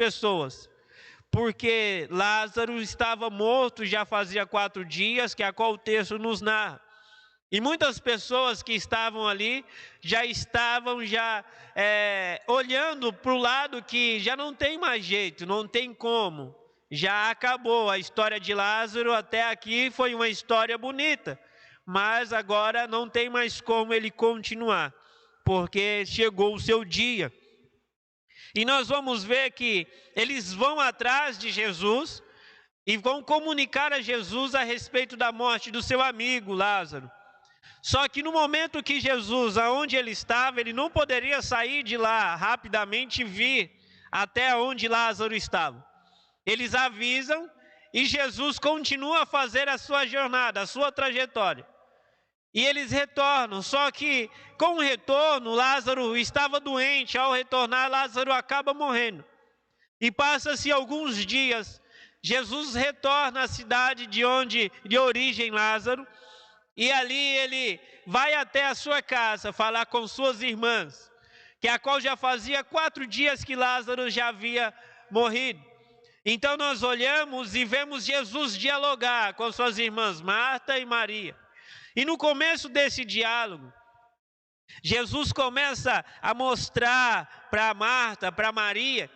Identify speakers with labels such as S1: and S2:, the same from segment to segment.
S1: pessoas, porque Lázaro estava morto já fazia 4 dias, que é a qual o texto nos narra. E muitas pessoas que estavam ali já estavam olhando para o lado que já não tem mais jeito, não tem como. Já acabou a história de Lázaro, até aqui foi uma história bonita, mas agora não tem mais como ele continuar, porque chegou o seu dia. E nós vamos ver que eles vão atrás de Jesus e vão comunicar a Jesus a respeito da morte do seu amigo Lázaro. Só que no momento que Jesus, aonde ele estava, ele não poderia sair de lá rapidamente e vir até onde Lázaro estava. Eles avisam e Jesus continua a fazer a sua jornada, a sua trajetória. E eles retornam, só que com o retorno, Lázaro estava doente. Ao retornar, Lázaro acaba morrendo. E passa-se alguns dias, Jesus retorna à cidade de origem Lázaro, e ali ele vai até a sua casa falar com suas irmãs, que a qual já fazia 4 dias que Lázaro já havia morrido. Então nós olhamos e vemos Jesus dialogar com suas irmãs Marta e Maria. E no começo desse diálogo, Jesus começa a mostrar para Marta, para Maria,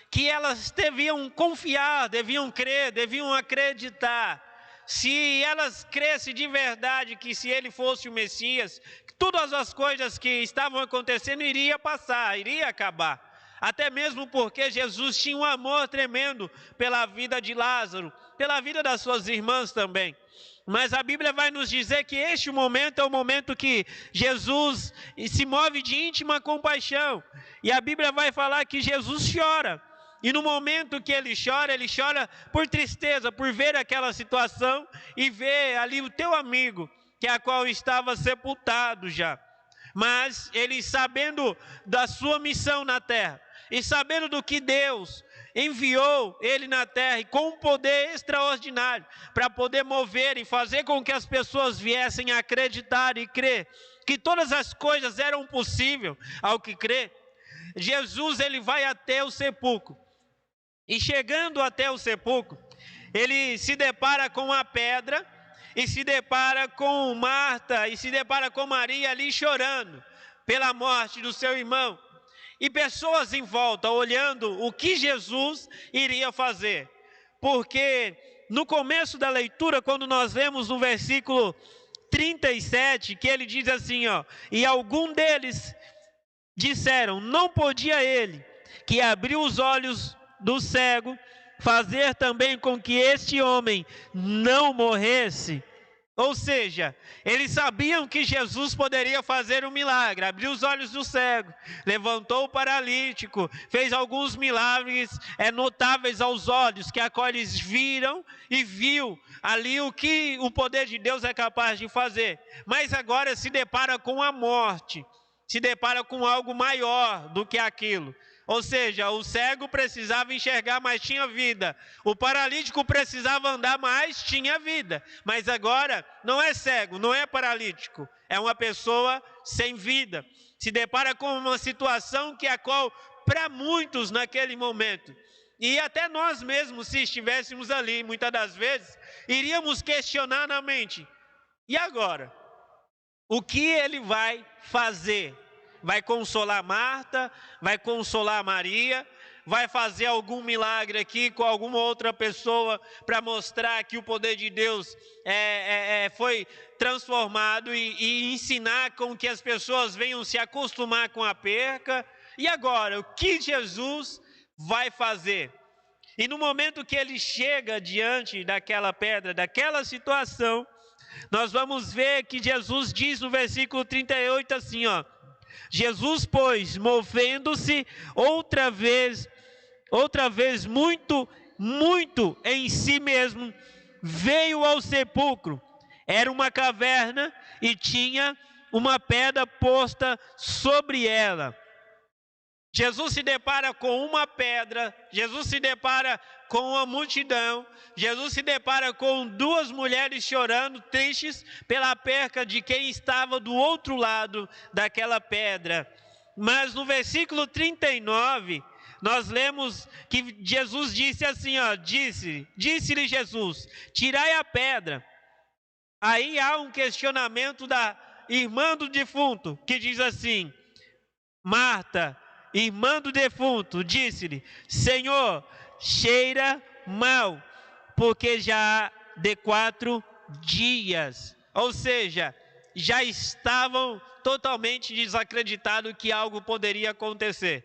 S1: que elas deviam confiar, deviam crer, deviam acreditar. Se elas crescem de verdade que se ele fosse o Messias, todas as coisas que estavam acontecendo iria passar, iria acabar. Até mesmo porque Jesus tinha um amor tremendo pela vida de Lázaro, pela vida das suas irmãs também. Mas a Bíblia vai nos dizer que este momento é o momento que Jesus se move de íntima compaixão. E a Bíblia vai falar que Jesus chora. E no momento que ele chora por tristeza, por ver aquela situação e ver ali o teu amigo, que a qual estava sepultado já. Mas ele, sabendo da sua missão na terra, e sabendo do que Deus enviou ele na terra, e com um poder extraordinário, para poder mover e fazer com que as pessoas viessem a acreditar e crer, que todas as coisas eram possíveis ao que crê, Jesus ele vai até o sepulcro. E chegando até o sepulcro, ele se depara com a pedra, e se depara com Marta, e se depara com Maria ali chorando pela morte do seu irmão. E pessoas em volta olhando o que Jesus iria fazer. Porque no começo da leitura, quando nós vemos no versículo 37, que ele diz assim, e algum deles disseram, não podia ele, que abriu os olhos do cego, fazer também com que este homem não morresse. Ou seja, eles sabiam que Jesus poderia fazer um milagre, abriu os olhos do cego, levantou o paralítico, fez alguns milagres notáveis aos olhos, que a qual eles viram e viu ali o que o poder de Deus é capaz de fazer. Mas agora se depara com a morte, se depara com algo maior do que aquilo. Ou seja, o cego precisava enxergar, mas tinha vida. O paralítico precisava andar, mas tinha vida. Mas agora não é cego, não é paralítico. É uma pessoa sem vida. Se depara com uma situação que a qual, para muitos naquele momento, e até nós mesmos, se estivéssemos ali, muitas das vezes, iríamos questionar na mente. E agora? O que ele vai fazer? Vai consolar Marta, vai consolar Maria, vai fazer algum milagre aqui com alguma outra pessoa para mostrar que o poder de Deus foi transformado e ensinar com que as pessoas venham se acostumar com a perca. E agora, o que Jesus vai fazer? E no momento que ele chega diante daquela pedra, daquela situação, nós vamos ver que Jesus diz no versículo 38 assim, Jesus, pois, movendo-se outra vez muito em si mesmo, veio ao sepulcro. Era uma caverna e tinha uma pedra posta sobre ela. Jesus se depara com uma pedra, Jesus se depara com uma multidão, Jesus se depara com 2 mulheres chorando, tristes pela perca de quem estava do outro lado daquela pedra. Mas no versículo 39, Nós lemos que Jesus disse assim, ó, disse-lhe Jesus, tirai a pedra. Aí há um questionamento da irmã do defunto, que diz assim, Marta, irmã do defunto, disse-lhe, Senhor, cheira mal, porque já há de 4 dias. Ou seja, já estavam totalmente desacreditados que algo poderia acontecer.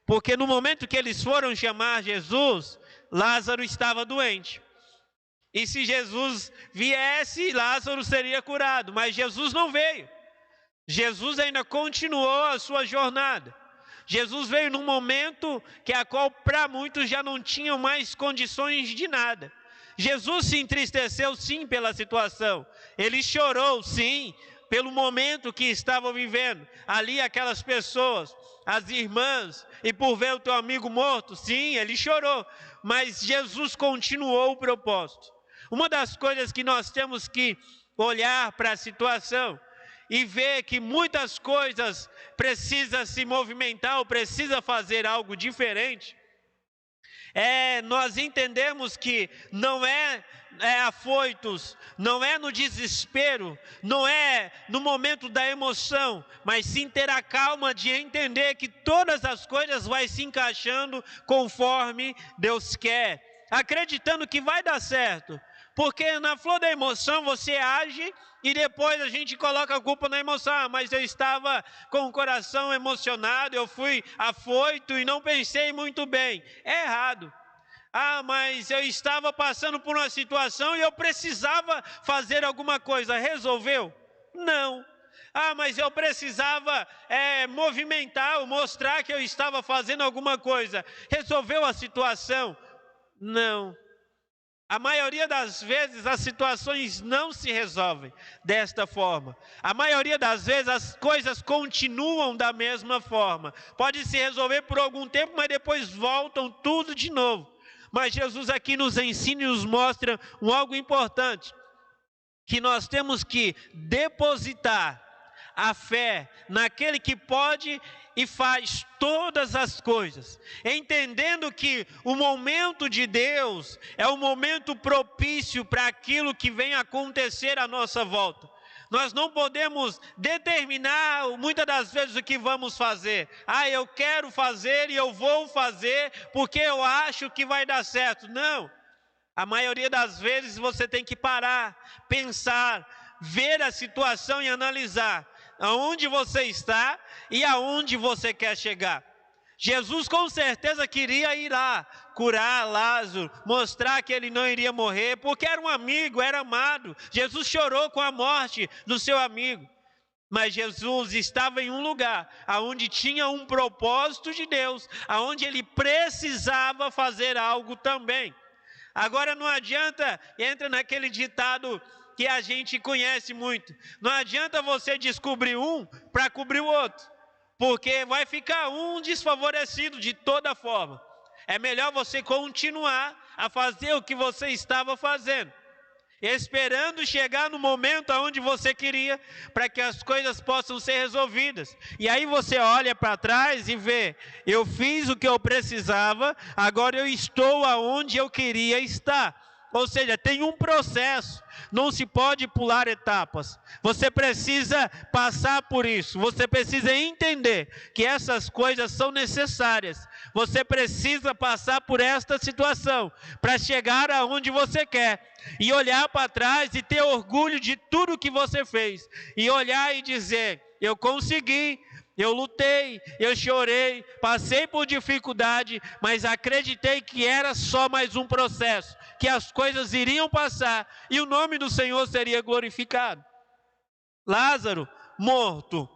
S1: Porque no momento que eles foram chamar Jesus, Lázaro estava doente. E se Jesus viesse, Lázaro seria curado. Mas Jesus não veio. Jesus ainda continuou a sua jornada. Jesus veio num momento que a qual para muitos já não tinham mais condições de nada. Jesus se entristeceu sim pela situação. Ele chorou sim pelo momento que estavam vivendo. Ali aquelas pessoas, as irmãs, e por ver o teu amigo morto, sim, ele chorou. Mas Jesus continuou o propósito. Uma das coisas que nós temos que olhar para a situação e ver que muitas coisas precisam se movimentar ou precisa fazer algo diferente, nós entendemos que não é afoitos, não é no desespero, não é no momento da emoção, mas sim ter a calma de entender que todas as coisas vão se encaixando conforme Deus quer, acreditando que vai dar certo. Porque na flor da emoção você age e depois a gente coloca a culpa na emoção. Ah, mas eu estava com o coração emocionado, eu fui afoito e não pensei muito bem. É errado. Ah, mas eu estava passando por uma situação e eu precisava fazer alguma coisa. Resolveu? Não. Ah, mas eu precisava movimentar ou mostrar que eu estava fazendo alguma coisa. Resolveu a situação? Não. A maioria das vezes as situações não se resolvem desta forma. A maioria das vezes as coisas continuam da mesma forma. Pode se resolver por algum tempo, mas depois voltam tudo de novo. Mas Jesus aqui nos ensina e nos mostra algo importante. Que nós temos que depositar a fé naquele que pode e faz todas as coisas, entendendo que o momento de Deus é o momento propício para aquilo que vem acontecer à nossa volta. Nós não podemos determinar muitas das vezes o que vamos fazer. Ah, eu quero fazer e eu vou fazer porque eu acho que vai dar certo. Não, a maioria das vezes você tem que parar, pensar, ver a situação e analisar aonde você está e aonde você quer chegar. Jesus com certeza queria ir lá, curar Lázaro, mostrar que ele não iria morrer, porque era um amigo, era amado. Jesus chorou com a morte do seu amigo. Mas Jesus estava em um lugar aonde tinha um propósito de Deus, aonde ele precisava fazer algo também. Agora não adianta, entra naquele ditado que a gente conhece muito. Não adianta você descobrir um para cobrir o outro, porque vai ficar um desfavorecido de toda forma. É melhor você continuar a fazer o que você estava fazendo, esperando chegar no momento aonde você queria, para que as coisas possam ser resolvidas. E aí você olha para trás e vê, eu fiz o que eu precisava, agora eu estou aonde eu queria estar. Ou seja, tem um processo, não se pode pular etapas. Você precisa passar por isso, você precisa entender que essas coisas são necessárias. Você precisa passar por esta situação para chegar aonde você quer. E olhar para trás e ter orgulho de tudo que você fez. E olhar e dizer, eu consegui. Eu lutei, eu chorei, passei por dificuldade, mas acreditei que era só mais um processo, que as coisas iriam passar e o nome do Senhor seria glorificado. Lázaro morto,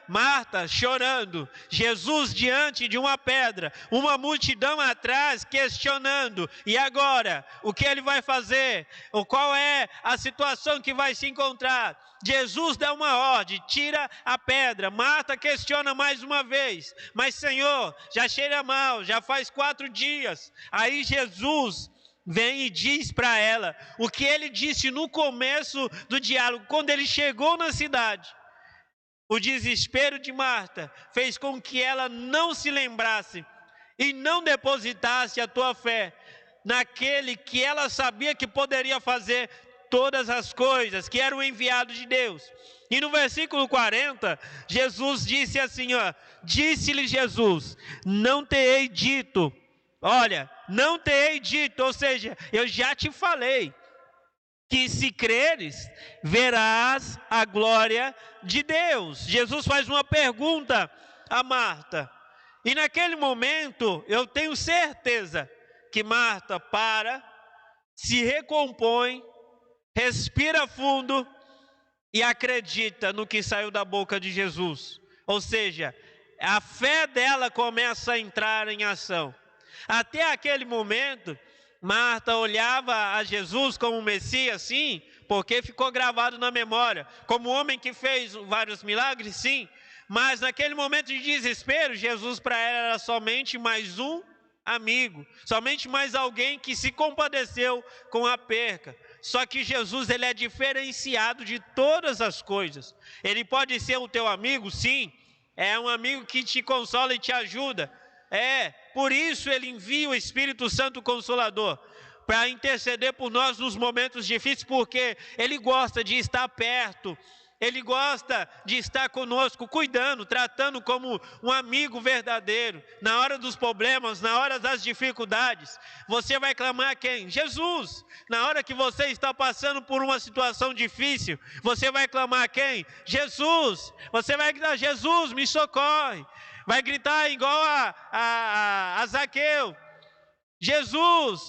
S1: Marta chorando, Jesus diante de uma pedra, uma multidão atrás questionando, e agora? O que ele vai fazer? Qual é a situação que vai se encontrar? Jesus dá uma ordem, tira a pedra. Marta questiona mais uma vez, mas Senhor, já cheira mal, já faz 4 dias. Aí Jesus vem e diz para ela o que ele disse no começo do diálogo, quando ele chegou na cidade. O desespero de Marta fez com que ela não se lembrasse e não depositasse a tua fé naquele que ela sabia que poderia fazer todas as coisas, que era o enviado de Deus. E no versículo 40, Jesus disse assim, ó, disse-lhe Jesus, não te hei dito, olha, não te hei dito, ou seja, eu já te falei, que se creres, verás a glória de Deus. Jesus faz uma pergunta a Marta, e naquele momento, eu tenho certeza que Marta para, se recompõe, respira fundo e acredita no que saiu da boca de Jesus. Ou seja, a fé dela começa a entrar em ação. Até aquele momento, Marta olhava a Jesus como um Messias, sim, porque ficou gravado na memória. Como homem que fez vários milagres, sim. Mas naquele momento de desespero, Jesus para ela era somente mais um amigo. Somente mais alguém que se compadeceu com a perca. Só que Jesus, ele é diferenciado de todas as coisas. Ele pode ser o teu amigo, sim. É um amigo que te consola e te ajuda. Por isso ele envia o Espírito Santo Consolador, para interceder por nós nos momentos difíceis, porque ele gosta de estar perto, ele gosta de estar conosco, cuidando, tratando como um amigo verdadeiro. Na hora dos problemas, na hora das dificuldades, você vai clamar a quem? Jesus. Na hora que você está passando por uma situação difícil, você vai clamar a quem? Jesus. Você vai gritar, Jesus, me socorre. Vai gritar igual a Zaqueu, Jesus,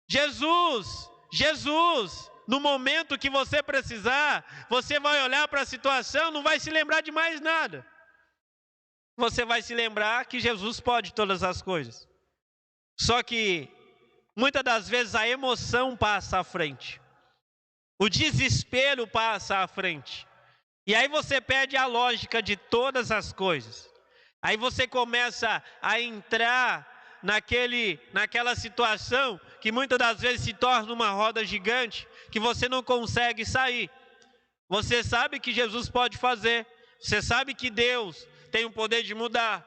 S1: Jesus, Jesus. No momento que você precisar, você vai olhar para a situação, não vai se lembrar de mais nada. Você vai se lembrar que Jesus pode todas as coisas. Só que, muitas das vezes, a emoção passa à frente. O desespero passa à frente. E aí você perde a lógica de todas as coisas. Aí você começa a entrar naquela situação que muitas das vezes se torna uma roda gigante, que você não consegue sair. Você sabe que Jesus pode fazer, você sabe que Deus tem o poder de mudar,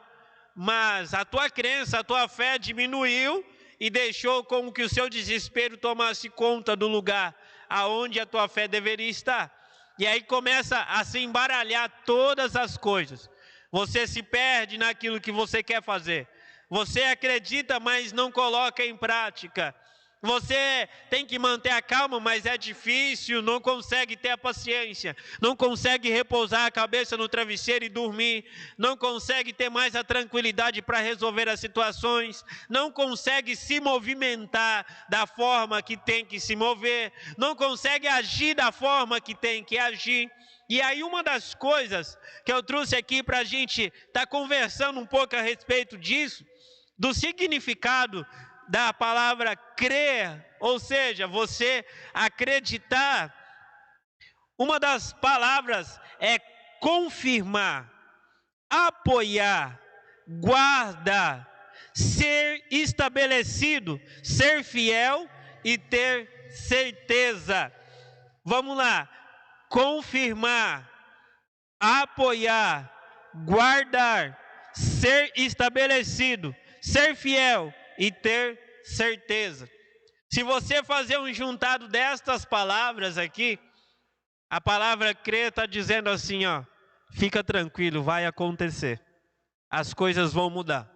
S1: mas a tua crença, a tua fé diminuiu e deixou com que o seu desespero tomasse conta do lugar aonde a tua fé deveria estar. E aí começa a se embaralhar todas as coisas. Você se perde naquilo que você quer fazer. Você acredita, mas não coloca em prática. Você tem que manter a calma, mas é difícil, não consegue ter a paciência. Não consegue repousar a cabeça no travesseiro e dormir. Não consegue ter mais a tranquilidade para resolver as situações. Não consegue se movimentar da forma que tem que se mover. Não consegue agir da forma que tem que agir. E aí uma das coisas que eu trouxe aqui para a gente estar conversando um pouco a respeito disso, do significado da palavra crer, ou seja, você acreditar, uma das palavras é confirmar, apoiar, guardar, ser estabelecido, ser fiel e ter certeza. Vamos lá. Confirmar, apoiar, guardar, ser estabelecido, ser fiel e ter certeza. Se você fazer um juntado destas palavras aqui, a palavra crer está dizendo assim, ó, fica tranquilo, vai acontecer. As coisas vão mudar.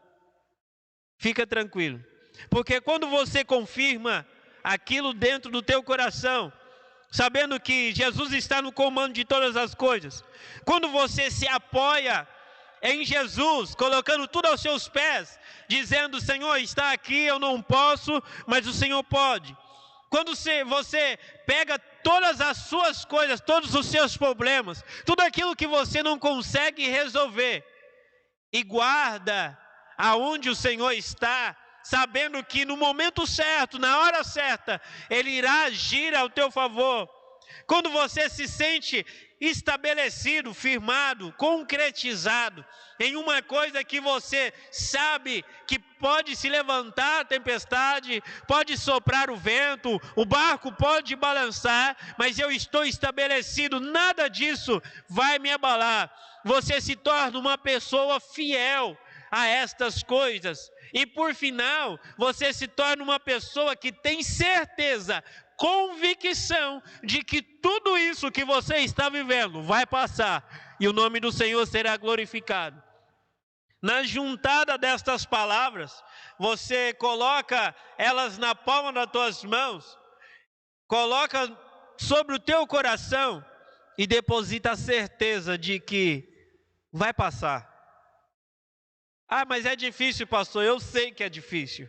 S1: Fica tranquilo. Porque quando você confirma aquilo dentro do teu coração, sabendo que Jesus está no comando de todas as coisas, quando você se apoia em Jesus, colocando tudo aos seus pés, dizendo, Senhor, está aqui, eu não posso, mas o Senhor pode. Quando você pega todas as suas coisas, todos os seus problemas, tudo aquilo que você não consegue resolver, e guarda aonde o Senhor está, sabendo que no momento certo, na hora certa, Ele irá agir ao teu favor. Quando você se sente estabelecido, firmado, concretizado em uma coisa que você sabe que pode se levantar a tempestade, pode soprar o vento, o barco pode balançar, mas eu estou estabelecido, nada disso vai me abalar. Você se torna uma pessoa fiel a estas coisas. E por final, você se torna uma pessoa que tem certeza, convicção de que tudo isso que você está vivendo vai passar e o nome do Senhor será glorificado. Na juntada destas palavras, você coloca elas na palma das tuas mãos, coloca sobre o teu coração e deposita a certeza de que vai passar. Ah, mas é difícil, pastor. Eu sei que é difícil.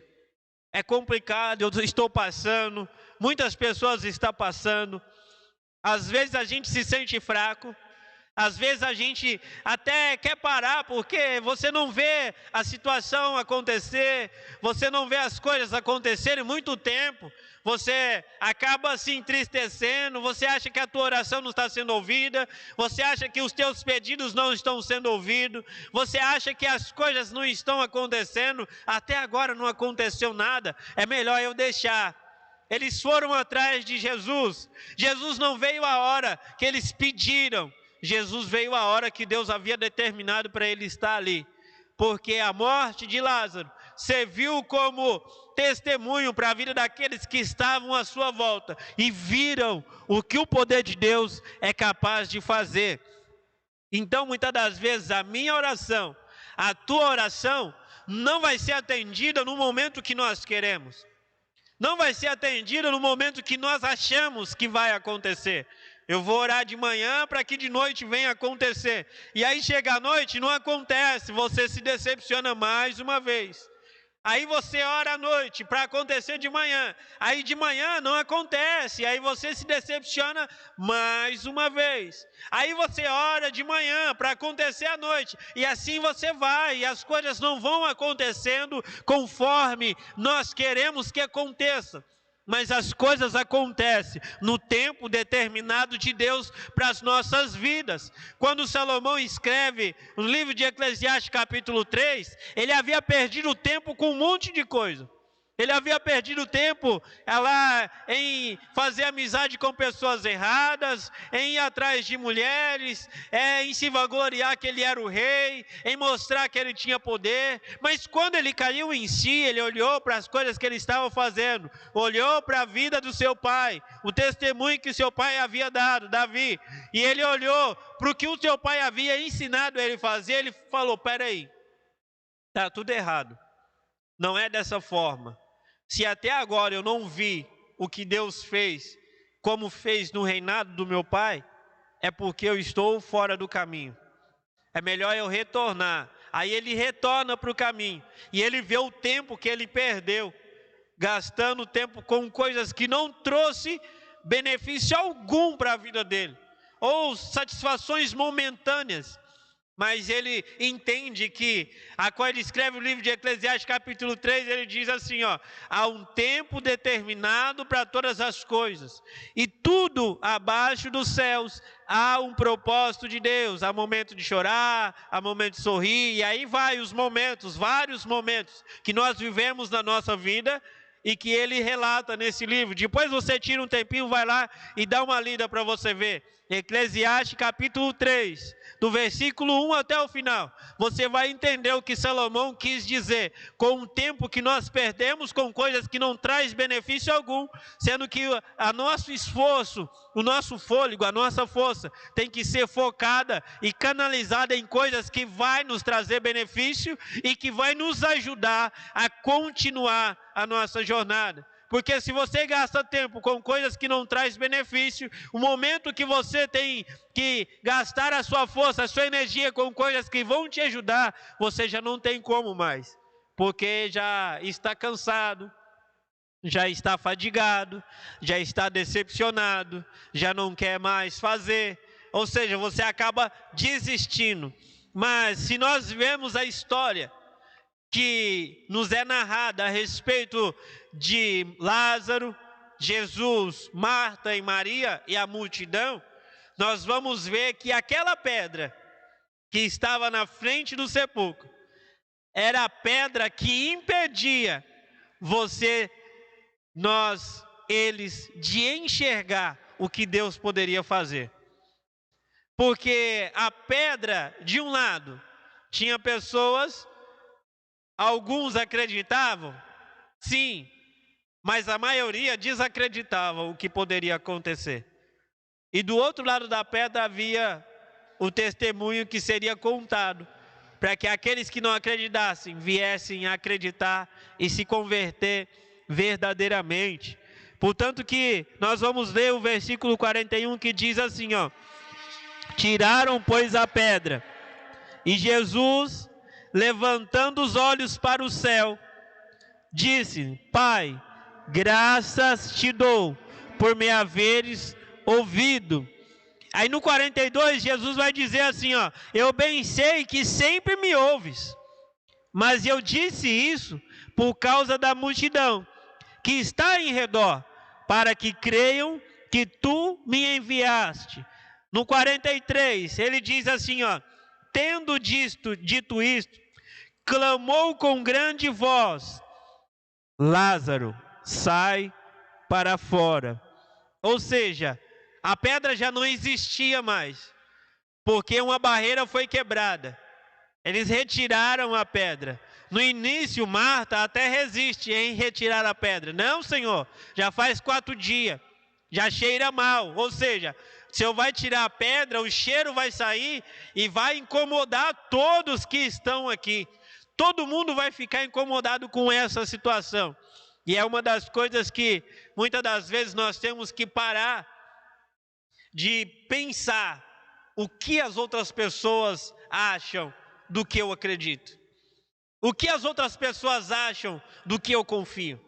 S1: É complicado, eu estou passando, muitas pessoas estão passando. Às vezes a gente se sente fraco. Às vezes a gente até quer parar porque você não vê a situação acontecer, você não vê as coisas acontecerem muito tempo, você acaba se entristecendo, você acha que a tua oração não está sendo ouvida, você acha que os teus pedidos não estão sendo ouvidos, você acha que as coisas não estão acontecendo, até agora não aconteceu nada, é melhor eu deixar. Eles foram atrás de Jesus, Jesus não veio a hora que eles pediram, Jesus veio a hora que Deus havia determinado para ele estar ali, porque a morte de Lázaro serviu como testemunho para a vida daqueles que estavam à sua volta e viram o que o poder de Deus é capaz de fazer. Então, muitas das vezes, a minha oração, a tua oração, não vai ser atendida no momento que nós queremos, não vai ser atendida no momento que nós achamos que vai acontecer. Eu vou orar de manhã para que de noite venha acontecer. E aí chega a noite, não acontece, você se decepciona mais uma vez. Aí você ora à noite para acontecer de manhã. Aí de manhã não acontece, aí você se decepciona mais uma vez. Aí você ora de manhã para acontecer à noite. E assim você vai, e as coisas não vão acontecendo conforme nós queremos que aconteça. Mas as coisas acontecem no tempo determinado de Deus para as nossas vidas. Quando Salomão escreve no livro de Eclesiastes capítulo 3, ele havia perdido o tempo com um monte de coisa. Ele havia perdido tempo lá em fazer amizade com pessoas erradas, em ir atrás de mulheres, em se vangloriar que ele era o rei, em mostrar que ele tinha poder. Mas quando ele caiu em si, ele olhou para as coisas que ele estava fazendo, olhou para a vida do seu pai, o testemunho que seu pai havia dado, Davi, e ele olhou para o que o seu pai havia ensinado ele fazer, ele falou, peraí, está tudo errado, não é dessa forma. Se até agora eu não vi o que Deus fez, como fez no reinado do meu pai, é porque eu estou fora do caminho. É melhor eu retornar. Aí ele retorna para o caminho. E ele vê o tempo que ele perdeu, gastando tempo com coisas que não trouxe benefício algum para a vida dele. Ou satisfações momentâneas. Mas ele entende que, quando ele escreve o livro de Eclesiastes capítulo 3, ele diz assim, há um tempo determinado para todas as coisas, e tudo abaixo dos céus há um propósito de Deus, há momento de chorar, há momento de sorrir, e aí vai os momentos, vários momentos que nós vivemos na nossa vida, e que ele relata nesse livro. Depois você tira um tempinho, vai lá e dá uma lida para você ver. Eclesiastes capítulo 3, do versículo 1 até o final. Você vai entender o que Salomão quis dizer com o tempo que nós perdemos com coisas que não traz benefício algum, sendo que a nosso esforço, o nosso fôlego, a nossa força tem que ser focada e canalizada em coisas que vai nos trazer benefício e que vai nos ajudar a continuar a nossa jornada. Porque se você gasta tempo com coisas que não traz benefício, o momento que você tem que gastar a sua força, a sua energia com coisas que vão te ajudar, você já não tem como mais. Porque já está cansado, já está fadigado, já está decepcionado, já não quer mais fazer. Ou seja, você acaba desistindo. Mas se nós vemos a história que nos é narrada a respeito de Lázaro, Jesus, Marta e Maria e a multidão, nós vamos ver que aquela pedra que estava na frente do sepulcro era a pedra que impedia eles de enxergar o que Deus poderia fazer. Porque a pedra, de um lado, tinha pessoas Alguns acreditavam? Sim, mas a maioria desacreditava o que poderia acontecer. E do outro lado da pedra havia o testemunho que seria contado, para que aqueles que não acreditassem viessem a acreditar e se converter verdadeiramente. Portanto que nós vamos ler o versículo 41 que diz assim, ó: tiraram, pois, a pedra, e Jesus, levantando os olhos para o céu, disse: Pai, graças te dou por me haveres ouvido. Aí no 42 Jesus vai dizer assim, ó: eu bem sei que sempre me ouves, mas eu disse isso por causa da multidão que está em redor, para que creiam que tu me enviaste. No 43 ele diz assim, ó: tendo dito isto, clamou com grande voz: Lázaro, sai para fora. Ou seja, a pedra já não existia mais, porque uma barreira foi quebrada. Eles retiraram a pedra. No início, Marta até resiste em retirar a pedra. Não, Senhor, já faz 4 dias, já cheira mal. Ou seja, se eu vai tirar a pedra, o cheiro vai sair e vai incomodar todos que estão aqui. Todo mundo vai ficar incomodado com essa situação. E é uma das coisas que muitas das vezes nós temos que parar de pensar o que as outras pessoas acham do que eu acredito. O que as outras pessoas acham do que eu confio.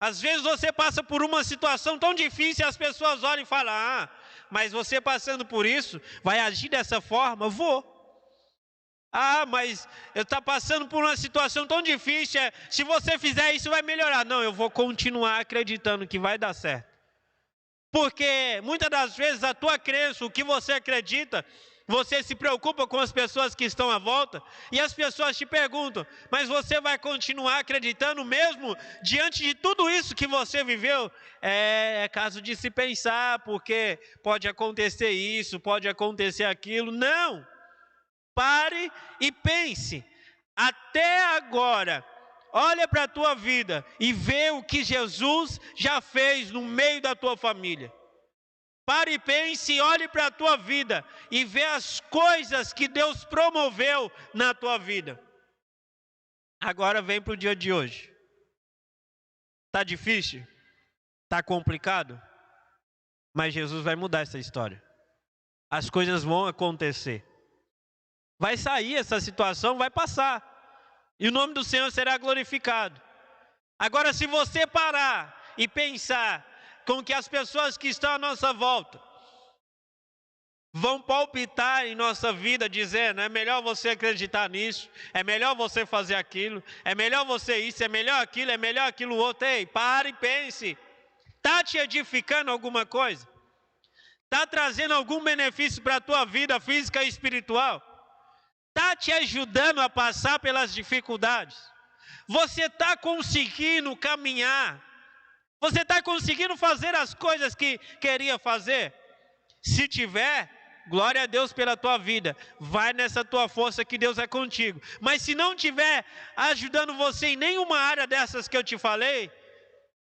S1: Às vezes você passa por uma situação tão difícil e as pessoas olham e falam: ah, mas você passando por isso, vai agir dessa forma? Vou. Ah, mas eu estou passando por uma situação tão difícil, se você fizer isso vai melhorar. Não, eu vou continuar acreditando que vai dar certo. Porque muitas das vezes a tua crença, o que você acredita, você se preocupa com as pessoas que estão à volta, e as pessoas te perguntam: mas você vai continuar acreditando mesmo diante de tudo isso que você viveu? É caso de se pensar, porque pode acontecer isso, pode acontecer aquilo. Não! Pare e pense. Até agora, olha para a tua vida e vê o que Jesus já fez no meio da tua família. Pare e pense, olhe para a tua vida e vê as coisas que Deus promoveu na tua vida. Agora vem para o dia de hoje. Está difícil? Está complicado? Mas Jesus vai mudar essa história. As coisas vão acontecer. Vai sair essa situação, vai passar. E o nome do Senhor será glorificado. Agora, se você parar e pensar com que as pessoas que estão à nossa volta vão palpitar em nossa vida, dizendo: é melhor você acreditar nisso, é melhor você fazer aquilo, é melhor você isso, é melhor aquilo outro. Ei, pare e pense. Está te edificando alguma coisa? Está trazendo algum benefício para a tua vida física e espiritual? Está te ajudando a passar pelas dificuldades? Você está conseguindo caminhar? Você está conseguindo fazer as coisas que queria fazer? Se tiver, glória a Deus pela tua vida. Vai nessa tua força que Deus é contigo. Mas se não tiver ajudando você em nenhuma área dessas que eu te falei,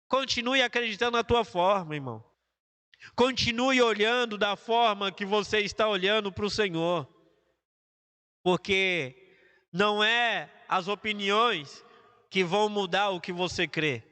S1: continue acreditando na tua forma, irmão. Continue olhando da forma que você está olhando para o Senhor. Porque não é as opiniões que vão mudar o que você crê.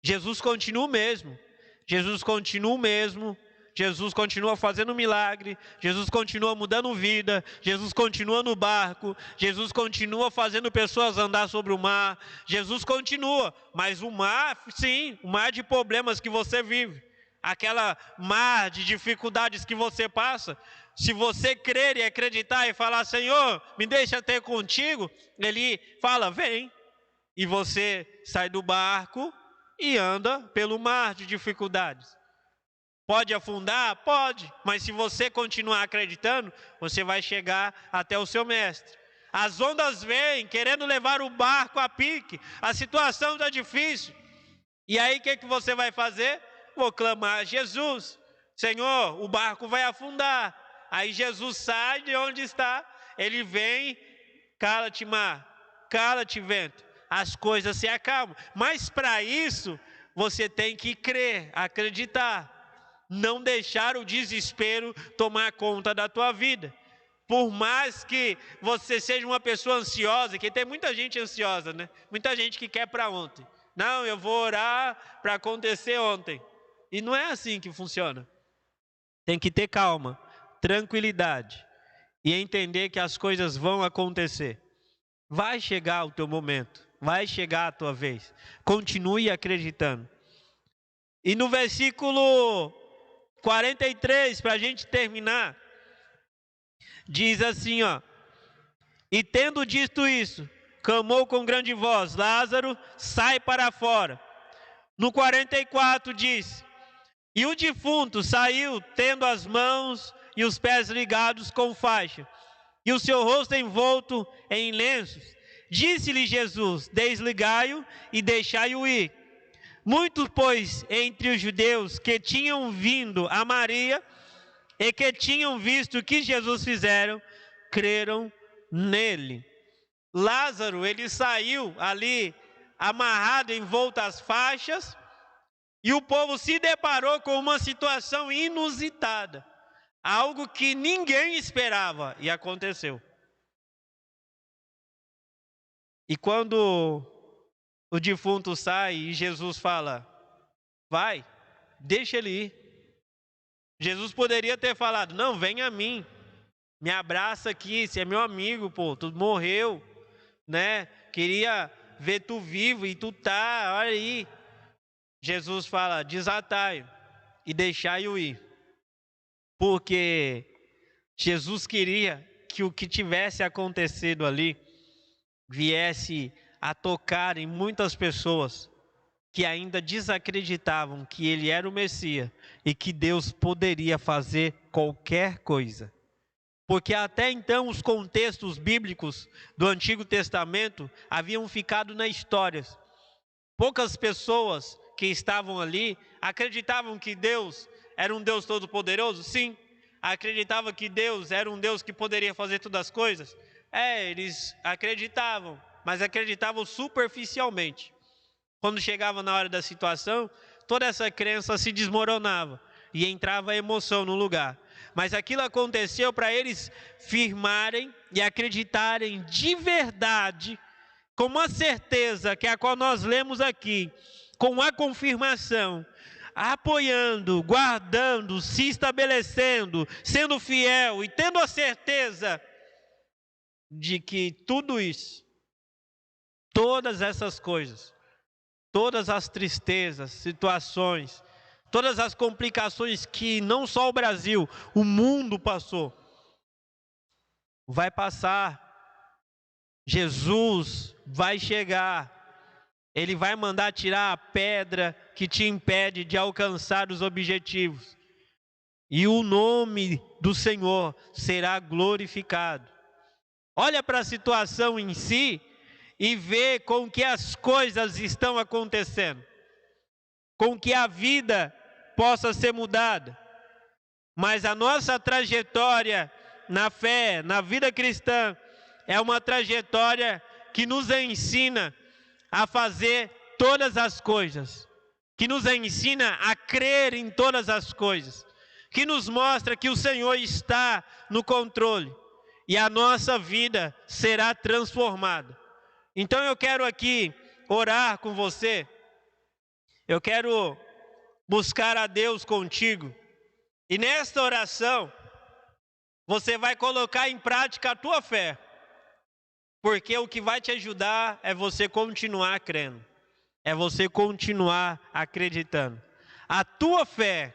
S1: Jesus continua o mesmo. Jesus continua o mesmo. Jesus continua fazendo milagre. Jesus continua mudando vida. Jesus continua no barco. Jesus continua fazendo pessoas andar sobre o mar. Jesus continua. Mas o mar, sim, o mar de problemas que você vive, aquela mar de dificuldades que você passa, se você crer e acreditar e falar: Senhor, me deixa ter contigo, Ele fala: vem. E você sai do barco e anda pelo mar de dificuldades. Pode afundar? Pode. Mas se você continuar acreditando, você vai chegar até o seu mestre. As ondas vêm querendo levar o barco a pique. A situação está difícil. E aí o que você vai fazer? Vou clamar a Jesus: Senhor, o barco vai afundar. Aí Jesus sai de onde está, ele vem: cala-te mar, cala-te, vento, as coisas se acalmam. Mas para isso, você tem que crer, acreditar, não deixar o desespero tomar conta da tua vida. Por mais que você seja uma pessoa ansiosa, que tem muita gente ansiosa, né? Muita gente que quer para ontem. Não, eu vou orar para acontecer ontem. E não é assim que funciona. Tem que ter calma, tranquilidade e entender que as coisas vão acontecer. Vai chegar o teu momento, vai chegar a tua vez. Continue acreditando. E no versículo 43, para a gente terminar, diz assim, ó: e tendo dito isso, clamou com grande voz: Lázaro, sai para fora. No 44 diz: e o defunto saiu, tendo as mãos e os pés ligados com faixa, e o seu rosto envolto em lenços. Disse-lhe Jesus: desligai-o e deixai-o ir. Muitos, pois, entre os judeus que tinham vindo a Maria e que tinham visto o que Jesus fizeram, creram nele. Lázaro, ele saiu ali amarrado, envolto às faixas, e o povo se deparou com uma situação inusitada, algo que ninguém esperava, e aconteceu. E quando o defunto sai e Jesus fala: vai, deixa ele ir. Jesus poderia ter falado: não, vem a mim, me abraça aqui, você é meu amigo, pô, tu morreu, né? Queria ver tu vivo e tu tá, olha aí. Jesus fala: desatai-o e deixai-o ir. Porque Jesus queria que o que tivesse acontecido ali viesse a tocar em muitas pessoas que ainda desacreditavam que ele era o Messias e que Deus poderia fazer qualquer coisa. Porque até então os contextos bíblicos do Antigo Testamento haviam ficado na história. Poucas pessoas que estavam ali acreditavam que Deus era um Deus todo-poderoso? Sim. Acreditavam que Deus era um Deus que poderia fazer todas as coisas? Eles acreditavam, mas acreditavam superficialmente. Quando chegava na hora da situação, toda essa crença se desmoronava e entrava a emoção no lugar. Mas aquilo aconteceu para eles firmarem e acreditarem de verdade, com uma certeza que é a qual nós lemos aqui, com a confirmação, apoiando, guardando, se estabelecendo, sendo fiel e tendo a certeza de que tudo isso, todas essas coisas, todas as tristezas, situações, todas as complicações que não só o Brasil, o mundo passou, vai passar. Jesus vai chegar. Ele vai mandar tirar a pedra que te impede de alcançar os objetivos. E o nome do Senhor será glorificado. Olha para a situação em si e vê com que as coisas estão acontecendo. Com que a vida possa ser mudada. Mas a nossa trajetória na fé, na vida cristã, é uma trajetória que nos ensina a fazer todas as coisas, que nos ensina a crer em todas as coisas, que nos mostra que o Senhor está no controle e a nossa vida será transformada. Então eu quero aqui orar com você, eu quero buscar a Deus contigo, e nesta oração você vai colocar em prática a tua fé. Porque o que vai te ajudar é você continuar crendo. É você continuar acreditando. A tua fé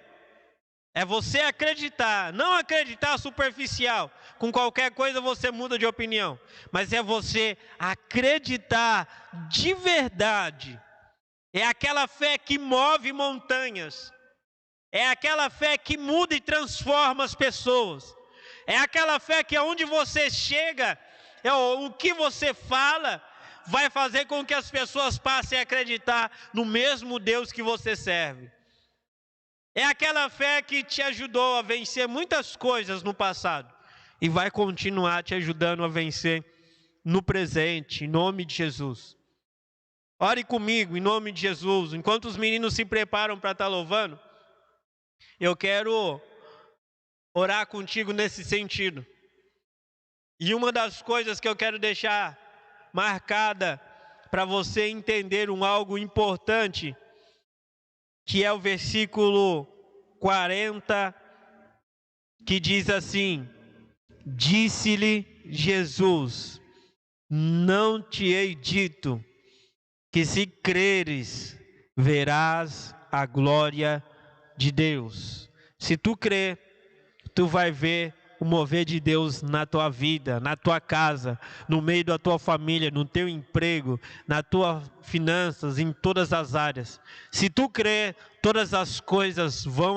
S1: é você acreditar. Não acreditar superficial. Com qualquer coisa você muda de opinião. Mas é você acreditar de verdade. É aquela fé que move montanhas. É aquela fé que muda e transforma as pessoas. É aquela fé que aonde você chega, o que você fala vai fazer com que as pessoas passem a acreditar no mesmo Deus que você serve. É aquela fé que te ajudou a vencer muitas coisas no passado e vai continuar te ajudando a vencer no presente, em nome de Jesus. Ore comigo, em nome de Jesus. Enquanto os meninos se preparam para estar louvando, eu quero orar contigo nesse sentido. E uma das coisas que eu quero deixar marcada para você entender algo importante, que é o versículo 40, que diz assim: disse-lhe Jesus, não te hei dito que se creres, verás a glória de Deus. Se tu crer, tu vai ver o mover de Deus na tua vida, na tua casa, no meio da tua família, no teu emprego, na tua finanças, em todas as áreas. Se tu crer, todas as coisas vão